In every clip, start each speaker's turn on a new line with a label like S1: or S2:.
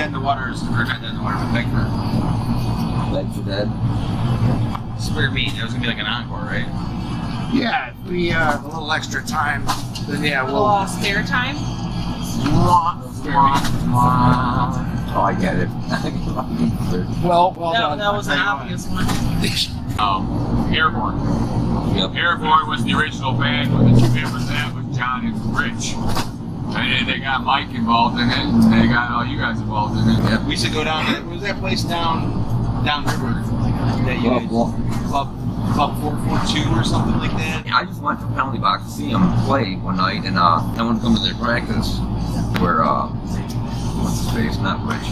S1: Dead in the Waters, or not Dead in the Waters, but
S2: Bedford Dead.
S1: Spare Me. That was gonna be like an encore, right?
S3: Yeah, if we a little extra time, then yeah, we'll.
S4: Spare time?
S2: Oh, I get it.
S3: well
S4: No,
S3: done.
S4: that was an obvious one.
S1: Airborne.
S2: Yep.
S1: Airborne was the original band with the two members that was John and Rich. And they got Mike involved in it, and they got all you guys involved in it.
S2: Yep.
S1: We used to go down there. What was that place downriver? That you guys, Club 442 or something like that?
S2: I just went to Penalty Box to see them play one night, and I wanted to come to their practice where, what's his face? Not Rich,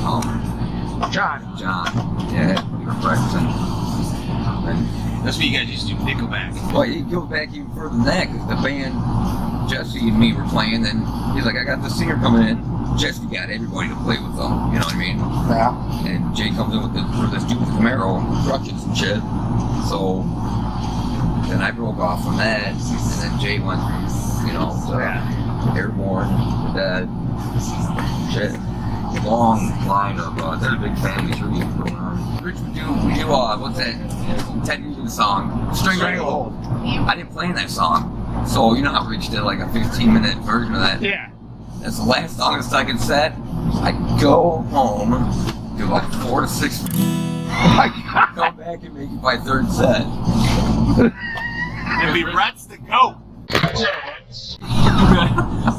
S3: John.
S2: Yeah, we were practicing. And,
S1: That's what you guys used to do, Nickelback.
S2: well, he goes back even further than that, because the band, Jesse and me were playing, and he's like, I got the singer coming in. Jesse got everybody to play with them, you know what I mean?
S3: Yeah.
S2: And Jay comes in with this dude with Camaro, crutches and shit. So then I broke off from that, and then Jay went, you know, to Airborne, Dead, shit. Long line of there's a big family tree going on. Rich, we do what's that? 10 years of the song, Stranglehold. I didn't play in that song, so you know how Rich did like a 15-minute version of that.
S3: Yeah.
S2: That's the last song of the second set. I go home, do like 4 to 6. Come back and make it by third set.
S1: And be Brett's the GOAT.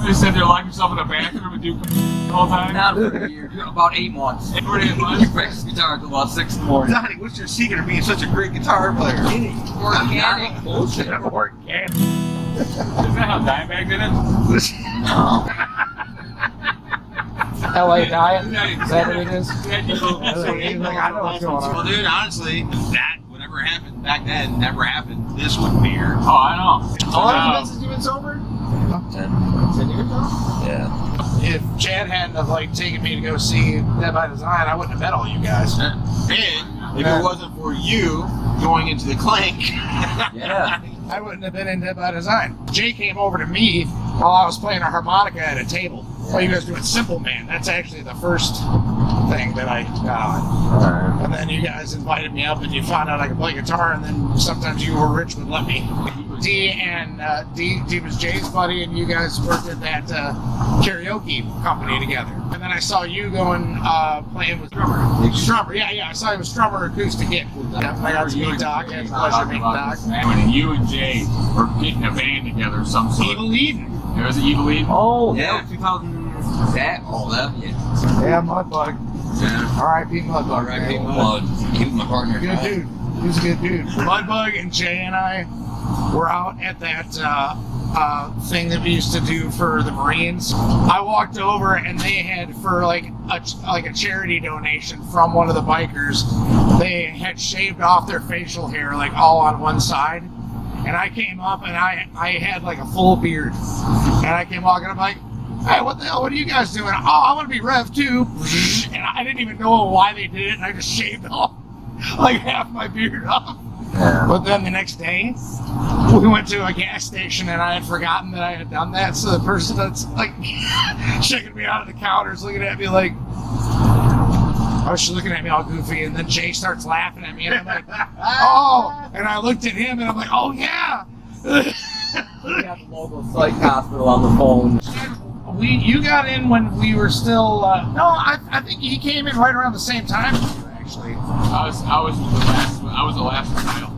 S1: You sit there, lock yourself in a bathroom and do the whole time?
S2: Not for a year, about 8 months.
S1: 8 months?
S2: You practice guitar until about 6 in the morning.
S1: Donnie, what's your secret of being such a great guitar player?
S2: Organic bullshit.
S3: Organic.
S1: Is that how Dimebag did it?
S2: No.
S3: LA Diet? Is that what it is?
S1: Like,
S3: I know what's going on.
S1: Well, dude, honestly, that whatever happened back then never happened. This would be here. Oh, I know.
S3: How long have you been sober?
S2: 10
S3: years now?
S2: Yeah.
S3: If Chad hadn't have like taken me to go see Dead by Design, I wouldn't have met all you guys.
S1: And if it wasn't for you going into the clank,
S2: Yeah.
S3: I wouldn't have been in Dead by Design. Jay came over to me while I was playing a harmonica at a table. Well, you guys doing Simple Man. That's actually the first thing that I got on.
S2: Alright.
S3: And then you guys invited me up and you found out I could play guitar, and then sometimes you or Rich would let me. D was Jay's buddy, and you guys worked at that karaoke company together. And then I saw you going playing with Strummer. Yeah, I saw him with Strummer acoustic kit. Yeah, I got to meet Doc. I had the pleasure of meeting Doc.
S1: when you and Jay were getting a band together of some sort.
S3: Evil Eden.
S1: There was an Evil Eden.
S2: Oh,
S1: Yeah.
S2: 2000. That, all that, yeah.
S3: Yeah, Mudbug.
S1: Yeah.
S3: R.I.P. Mudbug.
S2: R.I.P. Blood. He was my partner.
S3: Good dude. He was a good dude. Mudbug and Jay and I were out at that thing that we used to do for the Marines. I walked over and they had, for like a charity donation from one of the bikers, they had shaved off their facial hair like all on one side. And I came up and I had like a full beard. And I came walking up like, hey, what the hell, what are you guys doing? Oh, I want to be Rev too. And I didn't even know why they did it, and I just shaved off like half my beard off.
S2: Yeah.
S3: But then the next day, we went to a gas station, and I had forgotten that I had done that. So the person that's like checking me out of the counter is looking at me like, oh, she's looking at me all goofy, and then Jay starts laughing at me, and I'm like, oh, and I looked at him, and I'm like, oh yeah.
S2: We got the local psych hospital on the phone.
S3: You got in when we were still no, I think he came in right around the same time as you, actually.
S1: I was the last Kyle.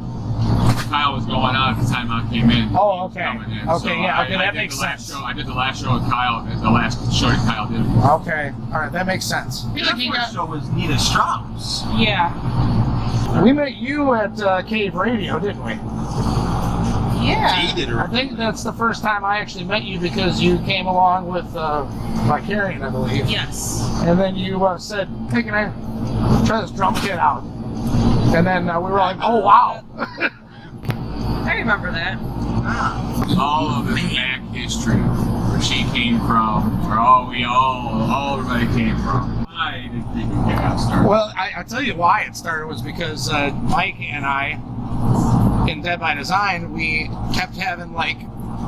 S1: Kyle was going on at the time I came in.
S3: Oh, okay.
S1: Coming in.
S3: Okay,
S1: So
S3: yeah, okay,
S1: I
S3: that
S1: did
S3: makes
S1: the last
S3: sense.
S1: show. I did the last show with Kyle. The last show that Kyle did.
S3: Okay, all right, that makes sense. I feel like he got.
S1: show was Nina Strauss.
S4: Yeah.
S3: We met you at Cave Radio, didn't we?
S4: Yeah.
S1: He did her.
S3: I think that's the first time I actually met you because you came along with Vicarian, I believe.
S4: Yes.
S3: And then you said, hey, can I try this drum kit out? And then we were like, oh, wow.
S4: I remember that.
S1: All of this back history, where she came from, where all everybody came from. Why did Creeping Chaos start?
S3: Well, I'll tell you why it started was because Mike and I, in Dead by Design, we kept having like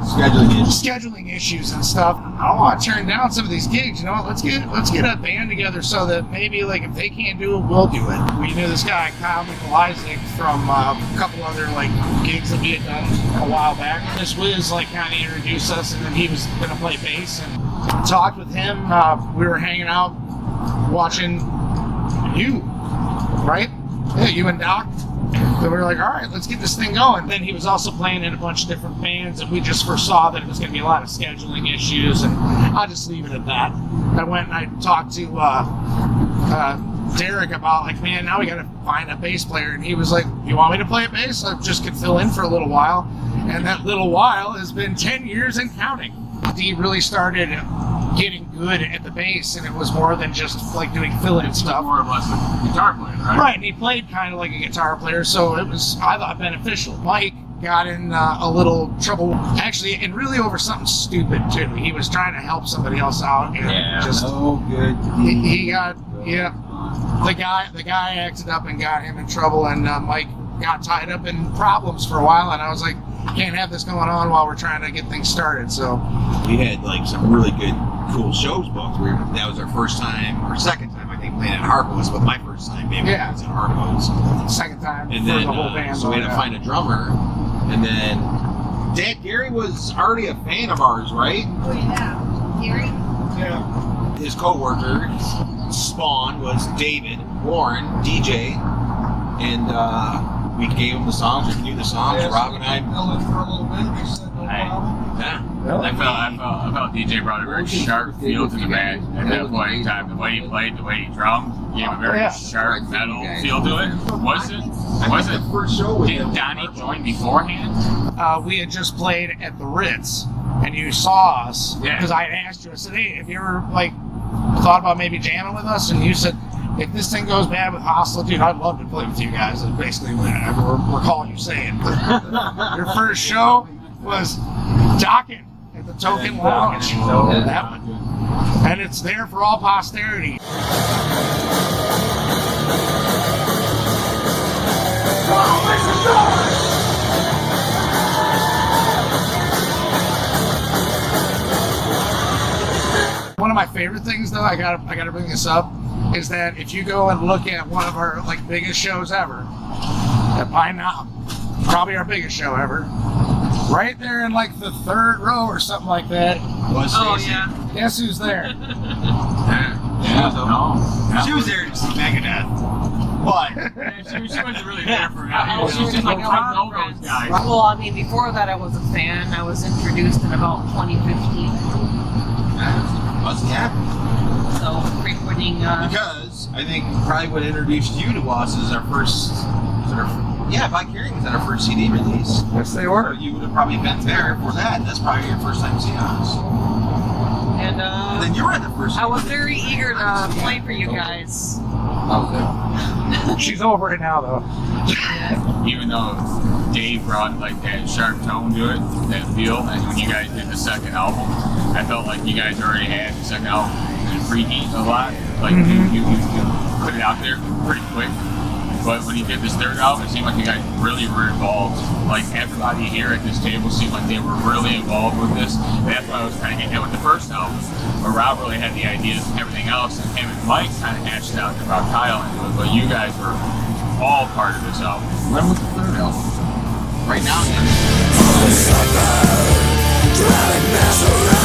S3: scheduling issues and stuff. I don't want to turn down some of these gigs. You know what? Let's get a band together so that maybe like if they can't do it, we'll do it. We knew this guy Kyle Michalajczyk from a couple other like gigs that we had done a while back. This Wiz like kind of introduced us, and then he was gonna play bass and talked with him. We were hanging out watching you, right? Yeah, you and Doc. So we were like, all right, let's get this thing going. Then he was also playing in a bunch of different bands, and we just foresaw that it was going to be a lot of scheduling issues, and I'll just leave it at that. I went and I talked to Derek about, like, man, now we got to find a bass player, and he was like, you want me to play a bass? I just could fill in for a little while, and that little while has been 10 years and counting. He really started getting good at the bass, and it was more than just like doing fill-in stuff.
S1: More or less a guitar player, right?
S3: Right, and he played kind of like a guitar player, so it was, I thought, beneficial. Mike got in a little trouble, actually, and really over something stupid too. He was trying to help somebody else out, and just
S2: good.
S3: he got the guy acted up and got him in trouble, and Mike got tied up in problems for a while, and I was like, can't have this going on while we're trying to get things started. So
S5: we had like some really good, cool shows booked. That was our first time, or second time, I think, playing at Harpo's, but my first time maybe was at Harpo's.
S3: Second time
S5: And
S3: for
S5: then,
S3: the whole band.
S5: so we had to find a drummer, and then Dad Gary was already a fan of ours, right?
S4: Oh, yeah. Gary?
S5: Yeah. His co-worker, Spawn, was David Warren, DJ, and we gave him the songs, we knew the songs. Rob and I held it for a little bit. We said no problem.
S1: Yeah. I felt DJ brought a very sharp feel to the band at that point in time. The way he played, the way he drummed, gave a very sharp metal feel to it. Was it
S5: the first show with
S1: did Donnie join beforehand?
S3: We had just played at the Ritz, and you saw us
S1: Yeah.
S3: because I had asked you. I said, "Hey, have you ever like thought about maybe jamming with us?" And you said, if this thing goes bad with Hostile, dude, I'd love to play with you guys. Is basically what I recall you saying. Your first show was Docking at the Token Lounge. So that one. And it's there for all posterity. One of my favorite things, though, I gotta bring this up, is that if you go and look at one of our like biggest shows ever, at Pine Knob, probably our biggest show ever, right there in like the third row or something like that.
S4: Oh, yeah.
S3: Guess who's there?
S5: She was there to see Megadeth. But
S1: She wasn't really there for
S4: Oh,
S1: it. She was just like,
S4: a
S1: I know
S4: rock
S1: those guys.
S4: Well, I mean, before that, I was a fan. I was introduced in about 2015.
S5: wasn't happy.
S4: So, frequenting.
S5: Because I think probably what introduced you to us is our first By Caring was on our first CD release.
S3: Yes, they
S5: So
S3: were.
S5: you would have probably been there for that, and that's probably your first time seeing us.
S4: And
S5: And then you were at the first.
S4: I was very eager to play for you guys.
S3: She's over it now, though.
S1: Even though Dave brought like that sharp tone to it, that feel, and when you guys did the second album, I felt like you guys already had the second album preheat a lot. Like you put it out there pretty quick. But when you did this third album, it seemed like you guys really were involved. Like everybody here at this table seemed like they were really involved with this. And that's why I was kind of getting at with the first album, where Rob really had the ideas and everything else, and him and Mike kind of hashed out about Kyle into it. But you guys were all part of this album.
S2: When was the third album?
S5: Right now,
S6: Driving mass around.